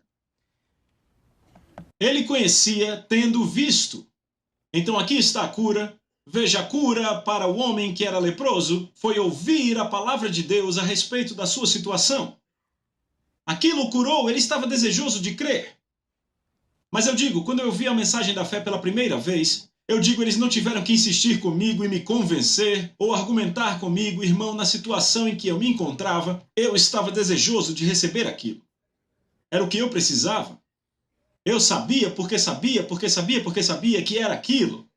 Ele conhecia tendo visto. Então aqui está a cura. Veja, a cura para o homem que era leproso foi ouvir a palavra de Deus a respeito da sua situação. Aquilo o curou, ele estava desejoso de crer. Mas eu digo, quando eu vi a mensagem da fé pela primeira vez, Eu digo, eles não tiveram que insistir comigo e me convencer ou argumentar comigo, irmão, na situação em que eu me encontrava, eu estava desejoso de receber aquilo. Era o que eu precisava. Eu sabia porque sabia, porque sabia, porque sabia que era aquilo.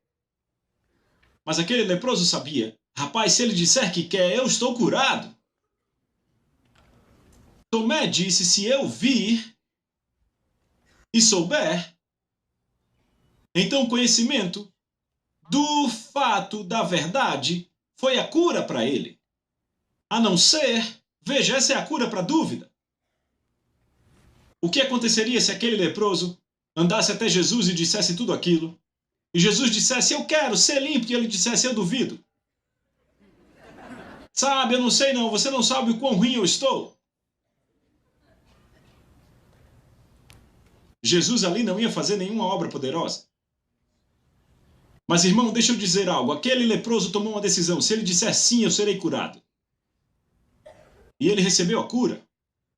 Mas aquele leproso sabia. Rapaz, se ele disser que quer, eu estou curado. Tomé disse, se eu vir e souber, então o conhecimento do fato da verdade foi a cura para ele. A não ser, veja, essa é a cura para a dúvida. O que aconteceria se aquele leproso andasse até Jesus e dissesse tudo aquilo? E Jesus dissesse, eu quero ser limpo, e ele dissesse, eu duvido. Sabe, eu não sei não, você não sabe o quão ruim eu estou. Jesus ali não ia fazer nenhuma obra poderosa. Mas, irmão, deixa eu dizer algo. Aquele leproso tomou uma decisão. Se ele disser sim, eu serei curado. E ele recebeu a cura.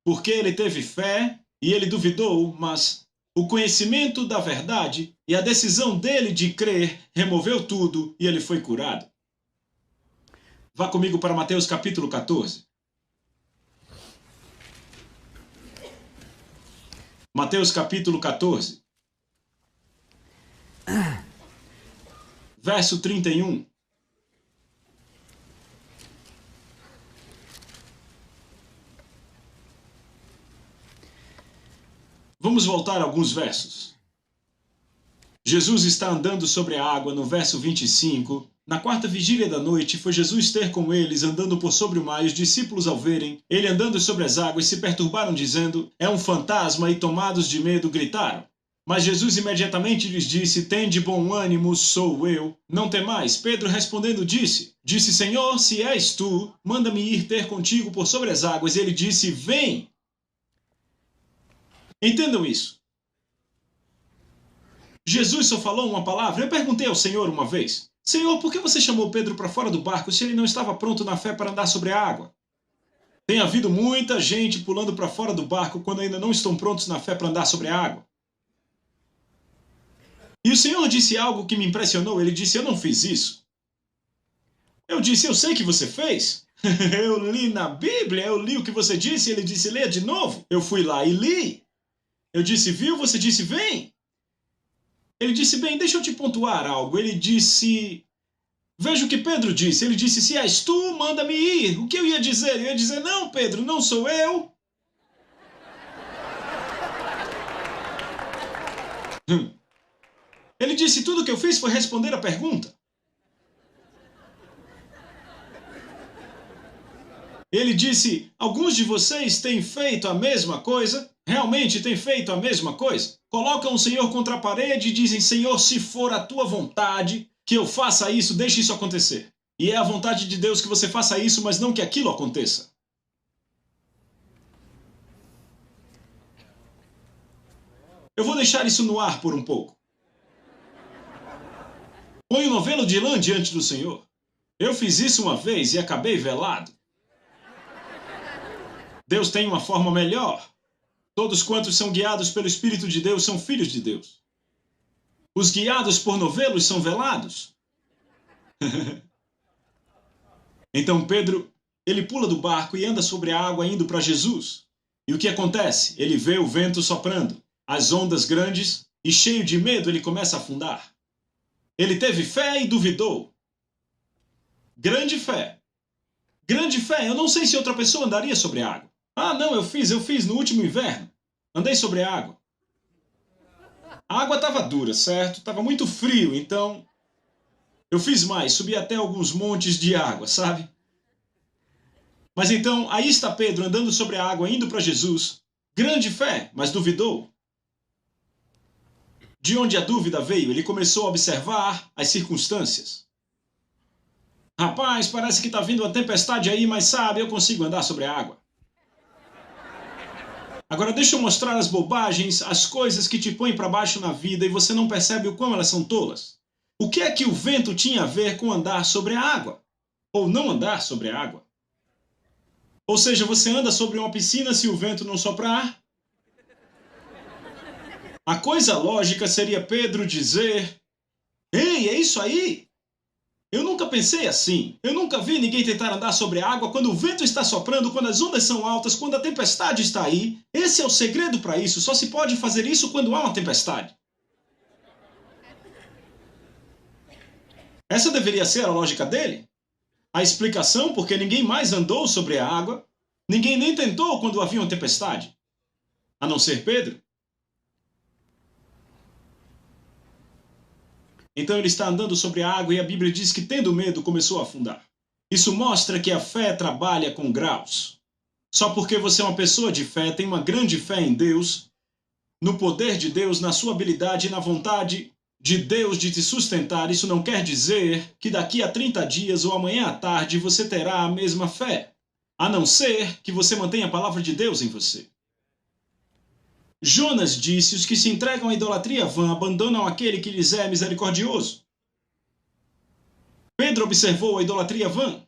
Porque ele teve fé e ele duvidou, mas o conhecimento da verdade e a decisão dele de crer removeu tudo e ele foi curado. Vá comigo para Mateus capítulo 14. Mateus capítulo 14. Verso 31. Vamos voltar a alguns versos. Jesus está andando sobre a água no verso 25. Na quarta vigília da noite, foi Jesus ter com eles, andando por sobre o mar, e os discípulos, ao verem ele andando sobre as águas, se perturbaram, dizendo, é um fantasma, e tomados de medo, gritaram. Mas Jesus imediatamente lhes disse, tende bom ânimo, sou eu, não temais. Pedro respondendo disse, Senhor, se és tu, manda-me ir ter contigo por sobre as águas. E ele disse, vem. Entendam isso. Jesus só falou uma palavra. Eu perguntei ao Senhor uma vez, Senhor, por que você chamou Pedro para fora do barco se ele não estava pronto na fé para andar sobre a água? Tem havido muita gente pulando para fora do barco quando ainda não estão prontos na fé para andar sobre a água. E o Senhor disse algo que me impressionou. Ele disse, eu não fiz isso. Eu disse, eu sei que você fez. Eu li na Bíblia, eu li o que você disse. Ele disse, leia de novo. Eu fui lá e li. Eu disse, viu? Você disse, vem. Ele disse, bem, deixa eu te pontuar algo. Ele disse, veja o que Pedro disse. Ele disse, se és tu, manda-me ir. O que eu ia dizer? Eu ia dizer, não, Pedro, não sou eu. Ele disse, tudo que eu fiz foi responder a pergunta. Ele disse, alguns de vocês têm feito a mesma coisa? Realmente têm feito a mesma coisa? Colocam o Senhor contra a parede e dizem, Senhor, se for a tua vontade que eu faça isso, deixe isso acontecer. E é a vontade de Deus que você faça isso, mas não que aquilo aconteça. Eu vou deixar isso no ar por um pouco. Põe o novelo de lã diante do Senhor. Eu fiz isso uma vez e acabei velado. Deus tem uma forma melhor. Todos quantos são guiados pelo Espírito de Deus são filhos de Deus. Os guiados por novelos são velados. Então Pedro, ele pula do barco e anda sobre a água indo para Jesus. E o que acontece? Ele vê o vento soprando, as ondas grandes, e cheio de medo ele começa a afundar. Ele teve fé e duvidou. Grande fé. Grande fé. Eu não sei se outra pessoa andaria sobre a água. Ah, não, eu fiz no último inverno. Andei sobre a água. A água estava dura, certo? Estava muito frio, então eu fiz mais, subi até alguns montes de água, sabe? Mas então, aí está Pedro andando sobre a água, indo para Jesus. Grande fé, mas duvidou. De onde a dúvida veio? Ele começou a observar as circunstâncias. Rapaz, parece que está vindo uma tempestade aí, mas sabe, eu consigo andar sobre a água. Agora deixa eu mostrar as bobagens, as coisas que te põem para baixo na vida e você não percebe o quão elas são tolas. O que é que o vento tinha a ver com andar sobre a água? Ou não andar sobre a água? Ou seja, você anda sobre uma piscina se o vento não soprar? A coisa lógica seria Pedro dizer, Ei, é isso aí? Eu nunca pensei assim. Eu nunca vi ninguém tentar andar sobre a água quando o vento está soprando, quando as ondas são altas, quando a tempestade está aí. Esse é o segredo para isso. Só se pode fazer isso quando há uma tempestade. Essa deveria ser a lógica dele. A explicação porque ninguém mais andou sobre a água, ninguém nem tentou quando havia uma tempestade, a não ser Pedro. Então ele está andando sobre a água e a Bíblia diz que, tendo medo, começou a afundar. Isso mostra que a fé trabalha com graus. Só porque você é uma pessoa de fé, tem uma grande fé em Deus, no poder de Deus, na sua habilidade e na vontade de Deus de te sustentar, isso não quer dizer que daqui a 30 dias ou amanhã à tarde você terá a mesma fé, a não ser que você mantenha a palavra de Deus em você. Jonas disse: os que se entregam à idolatria vã abandonam aquele que lhes é misericordioso. Pedro observou a idolatria vã.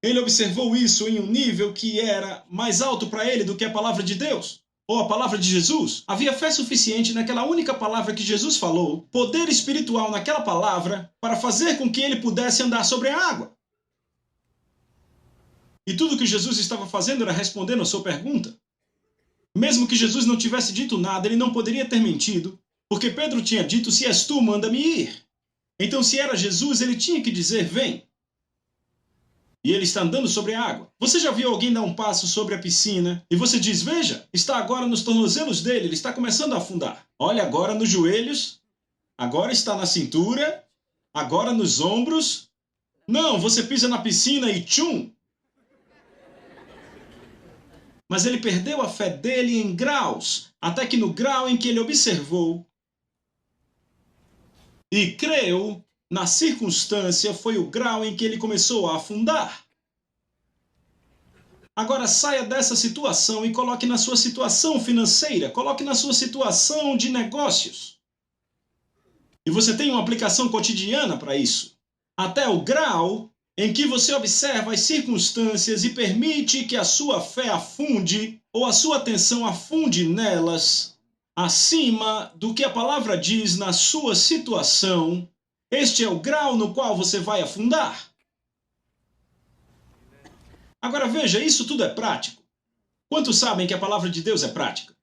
Ele observou isso em um nível que era mais alto para ele do que a palavra de Deus, ou a palavra de Jesus. Havia fé suficiente naquela única palavra que Jesus falou, poder espiritual naquela palavra, para fazer com que ele pudesse andar sobre a água. E tudo que Jesus estava fazendo era respondendo a sua pergunta. Mesmo que Jesus não tivesse dito nada, ele não poderia ter mentido, porque Pedro tinha dito: se és tu, manda-me ir. Então, se era Jesus, ele tinha que dizer: vem. E ele está andando sobre a água. Você já viu alguém dar um passo sobre a piscina e você diz: veja, está agora nos tornozelos dele, ele está começando a afundar. Olha, agora nos joelhos, agora está na cintura, agora nos ombros. Não, você pisa na piscina e tchum! Mas ele perdeu a fé dele em graus, até que no grau em que ele observou e creu na circunstância, foi o grau em que ele começou a afundar. Agora saia dessa situação e coloque na sua situação financeira, coloque na sua situação de negócios. E você tem uma aplicação cotidiana para isso. Até o grau em que você observa as circunstâncias e permite que a sua fé afunde, ou a sua atenção afunde nelas, acima do que a palavra diz na sua situação. Este é o grau no qual você vai afundar. Agora veja, isso tudo é prático. Quantos sabem que a palavra de Deus é prática?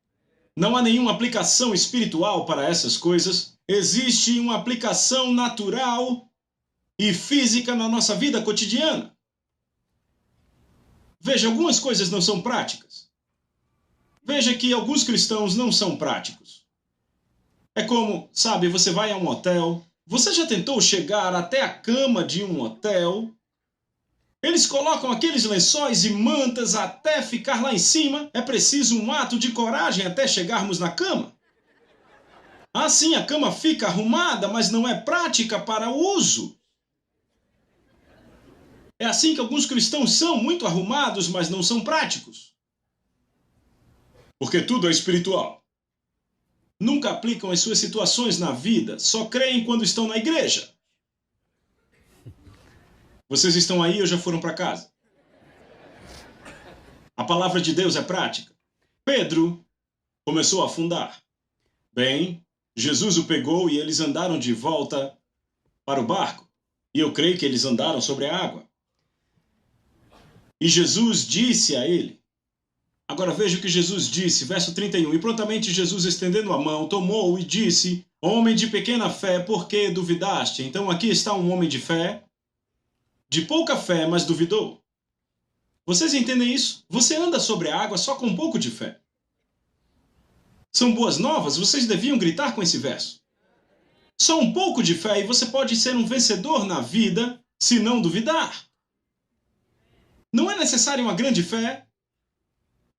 Não há nenhuma aplicação espiritual para essas coisas. Existe uma aplicação natural e física na nossa vida cotidiana. Veja, algumas coisas não são práticas. Veja que alguns cristãos não são práticos. É como, sabe, você vai a um hotel. Você já tentou chegar até a cama de um hotel? Eles colocam aqueles lençóis e mantas até ficar lá em cima. É preciso um ato de coragem até chegarmos na cama. Assim, a cama fica arrumada, mas não é prática para o uso. É assim que alguns cristãos são muito arrumados, mas não são práticos. Porque tudo é espiritual. Nunca aplicam as suas situações na vida, só creem quando estão na igreja. Vocês estão aí ou já foram para casa? A palavra de Deus é prática. Pedro começou a afundar. Bem, Jesus o pegou e eles andaram de volta para o barco. E eu creio que eles andaram sobre a água. E Jesus disse a ele. Agora veja o que Jesus disse, verso 31. E prontamente Jesus, estendendo a mão, tomou e disse: homem de pequena fé, por que duvidaste? Então aqui está um homem de fé, de pouca fé, mas duvidou. Vocês entendem isso? Você anda sobre a água só com um pouco de fé. São boas novas, vocês deviam gritar com esse verso. Só um pouco de fé e você pode ser um vencedor na vida se não duvidar. Não é necessário uma grande fé.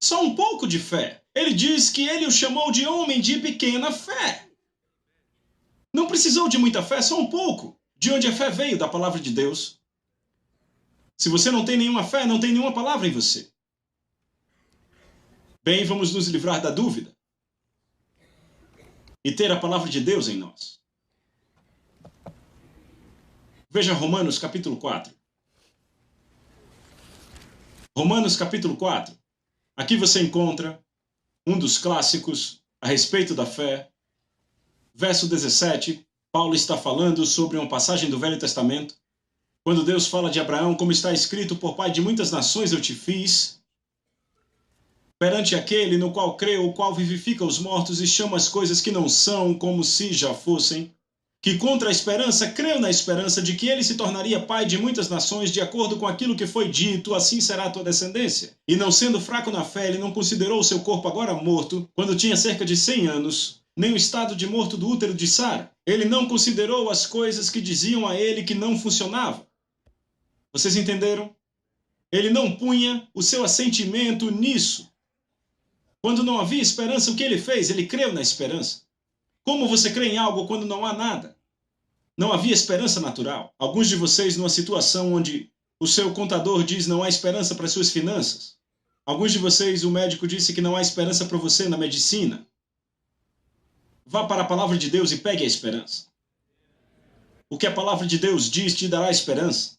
Só um pouco de fé. Ele diz que ele o chamou de homem de pequena fé. Não precisou de muita fé, só um pouco. De onde a fé veio? Da palavra de Deus. Se você não tem nenhuma fé, não tem nenhuma palavra em você. Bem, vamos nos livrar da dúvida. E ter a palavra de Deus em nós. Veja Romanos capítulo 4. Romanos capítulo 4. Aqui você encontra um dos clássicos a respeito da fé. Verso 17. Paulo está falando sobre uma passagem do Velho Testamento, quando Deus fala de Abraão, como está escrito: por pai de muitas nações eu te fiz, perante aquele no qual creu, o qual vivifica os mortos e chama as coisas que não são como se já fossem, que contra a esperança creu na esperança de que ele se tornaria pai de muitas nações, de acordo com aquilo que foi dito, assim será a tua descendência. E não sendo fraco na fé, ele não considerou o seu corpo agora morto, quando tinha cerca de 100 anos, nem o estado de morto do útero de Sara. Ele não considerou as coisas que diziam a ele que não funcionavam. Vocês entenderam? Ele não punha o seu assentimento nisso. Quando não havia esperança, o que ele fez? Ele creu na esperança. Como você crê em algo quando não há nada? Não havia esperança natural. Alguns de vocês numa situação onde o seu contador diz não há esperança para as suas finanças. Alguns de vocês, o médico disse que não há esperança para você na medicina. Vá para a palavra de Deus e pegue a esperança. O que a palavra de Deus diz te dará esperança.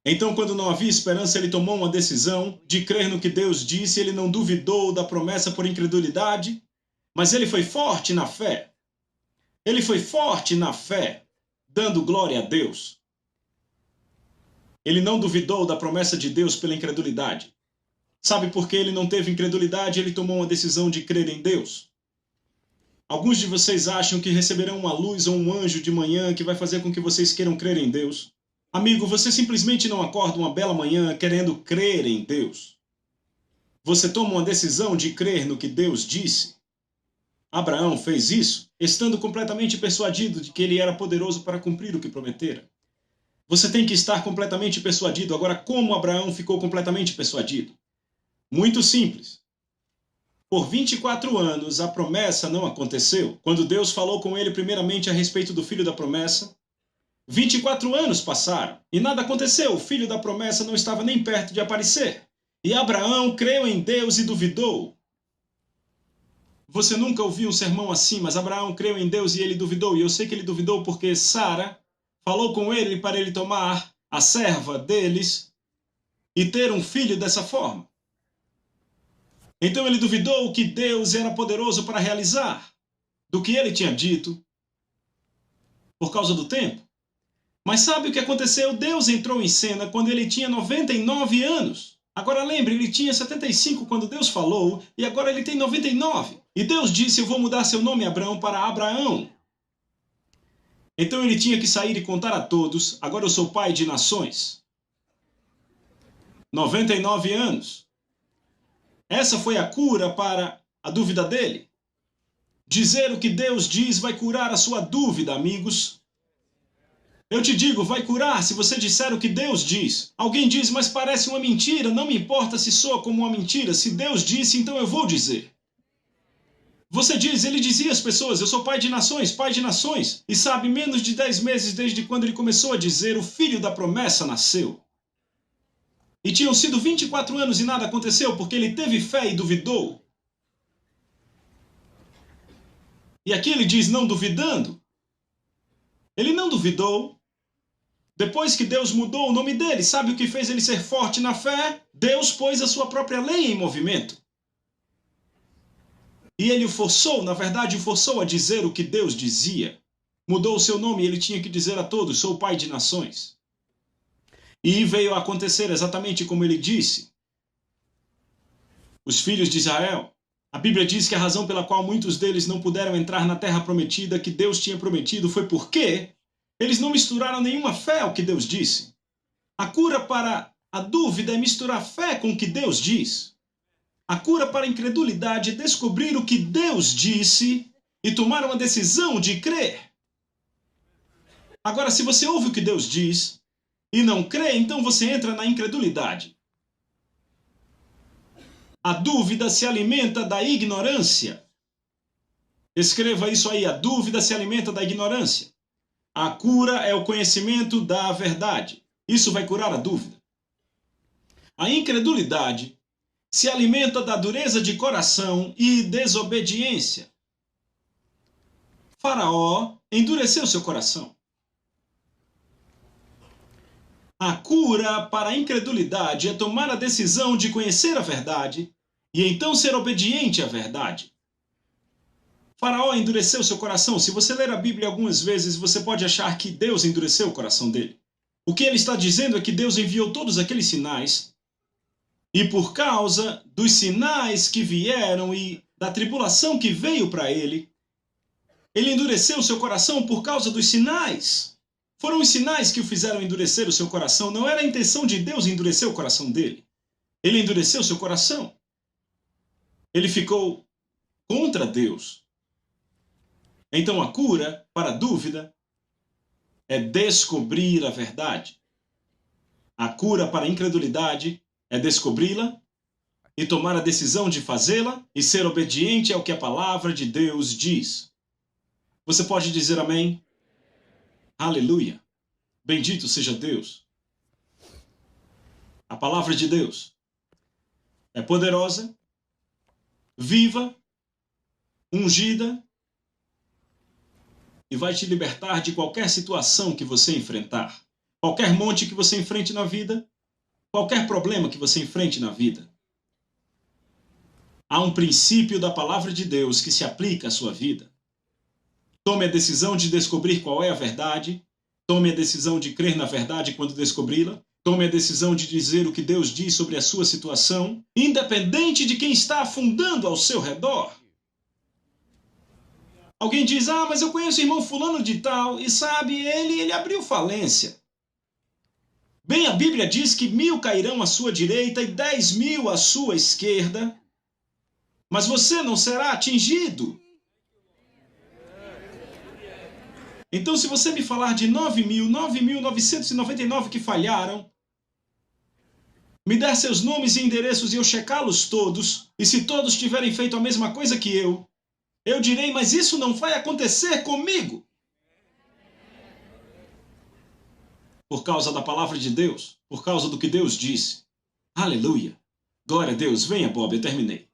Então, quando não havia esperança, ele tomou uma decisão de crer no que Deus disse. Ele não duvidou da promessa por incredulidade, mas ele foi forte na fé. Ele foi forte na fé, dando glória a Deus. Ele não duvidou da promessa de Deus pela incredulidade. Sabe por que ele não teve incredulidade? Ele tomou uma decisão de crer em Deus. Alguns de vocês acham que receberão uma luz ou um anjo de manhã que vai fazer com que vocês queiram crer em Deus. Amigo, você simplesmente não acorda uma bela manhã querendo crer em Deus. Você toma uma decisão de crer no que Deus disse. Abraão fez isso, estando completamente persuadido de que ele era poderoso para cumprir o que prometera. Você tem que estar completamente persuadido. Agora, como Abraão ficou completamente persuadido? Muito simples. Por 24 anos, a promessa não aconteceu. Quando Deus falou com ele primeiramente a respeito do filho da promessa, 24 anos passaram e nada aconteceu. O filho da promessa não estava nem perto de aparecer. E Abraão creu em Deus e duvidou. Você nunca ouviu um sermão assim, mas Abraão creu em Deus e ele duvidou. E eu sei que ele duvidou porque Sara falou com ele para ele tomar a serva deles e ter um filho dessa forma. Então ele duvidou que Deus era poderoso para realizar do que ele tinha dito por causa do tempo. Mas sabe o que aconteceu? Deus entrou em cena quando ele tinha 99 anos. Agora lembre, ele tinha 75 quando Deus falou e agora ele tem 99. E Deus disse: eu vou mudar seu nome Abrão para Abraão. Então ele tinha que sair e contar a todos: agora eu sou pai de nações. 99 anos. Essa foi a cura para a dúvida dele. Dizer o que Deus diz vai curar a sua dúvida, amigos. Eu te digo, vai curar se você disser o que Deus diz. Alguém diz, mas parece uma mentira. Não me importa se soa como uma mentira. Se Deus disse, então eu vou dizer. Você diz, ele dizia às pessoas: eu sou pai de nações, pai de nações. E sabe, menos de 10 meses desde quando ele começou a dizer, o filho da promessa nasceu. E tinham sido 24 anos e nada aconteceu porque ele teve fé e duvidou. E aqui ele diz não duvidando. Ele não duvidou. Depois que Deus mudou o nome dele, sabe o que fez ele ser forte na fé? Deus pôs a sua própria lei em movimento. E ele o forçou, na verdade, o forçou a dizer o que Deus dizia. Mudou o seu nome e ele tinha que dizer a todos: sou pai de nações. E veio a acontecer exatamente como ele disse. Os filhos de Israel. A Bíblia diz que a razão pela qual muitos deles não puderam entrar na terra prometida que Deus tinha prometido foi porque eles não misturaram nenhuma fé ao que Deus disse. A cura para a dúvida é misturar fé com o que Deus diz. A cura para a incredulidade é descobrir o que Deus disse e tomar uma decisão de crer. Agora, se você ouve o que Deus diz e não crê, então você entra na incredulidade. A dúvida se alimenta da ignorância. Escreva isso aí: a dúvida se alimenta da ignorância. A cura é o conhecimento da verdade. Isso vai curar a dúvida. A incredulidade se alimenta da dureza de coração e desobediência. Faraó endureceu seu coração. A cura para a incredulidade é tomar a decisão de conhecer a verdade e então ser obediente à verdade. Faraó endureceu seu coração. Se você ler a Bíblia algumas vezes, você pode achar que Deus endureceu o coração dele. O que ele está dizendo é que Deus enviou todos aqueles sinais, e por causa dos sinais que vieram e da tribulação que veio para ele, ele endureceu o seu coração por causa dos sinais. Foram os sinais que o fizeram endurecer o seu coração. Não era a intenção de Deus endurecer o coração dele. Ele endureceu o seu coração. Ele ficou contra Deus. Então a cura para a dúvida é descobrir a verdade. A cura para a incredulidade é descobri-la e tomar a decisão de fazê-la e ser obediente ao que a palavra de Deus diz. Você pode dizer amém? Aleluia! Bendito seja Deus! A palavra de Deus é poderosa, viva, ungida e vai te libertar de qualquer situação que você enfrentar. Qualquer monte que você enfrente na vida, qualquer problema que você enfrente na vida. Há um princípio da palavra de Deus que se aplica à sua vida. Tome a decisão de descobrir qual é a verdade. Tome a decisão de crer na verdade quando descobri-la. Tome a decisão de dizer o que Deus diz sobre a sua situação, independente de quem está afundando ao seu redor. Alguém diz, mas eu conheço o irmão fulano de tal, e sabe, ele abriu falência. Bem, a Bíblia diz que 1000 cairão à sua direita e 10.000 à sua esquerda, mas você não será atingido. Então, se você me falar de 9.999 que falharam, me der seus nomes e endereços e eu checá-los todos, e se todos tiverem feito a mesma coisa que eu direi, mas isso não vai acontecer comigo. Por causa da palavra de Deus, por causa do que Deus disse. Aleluia. Glória a Deus. Venha, Bob, eu terminei.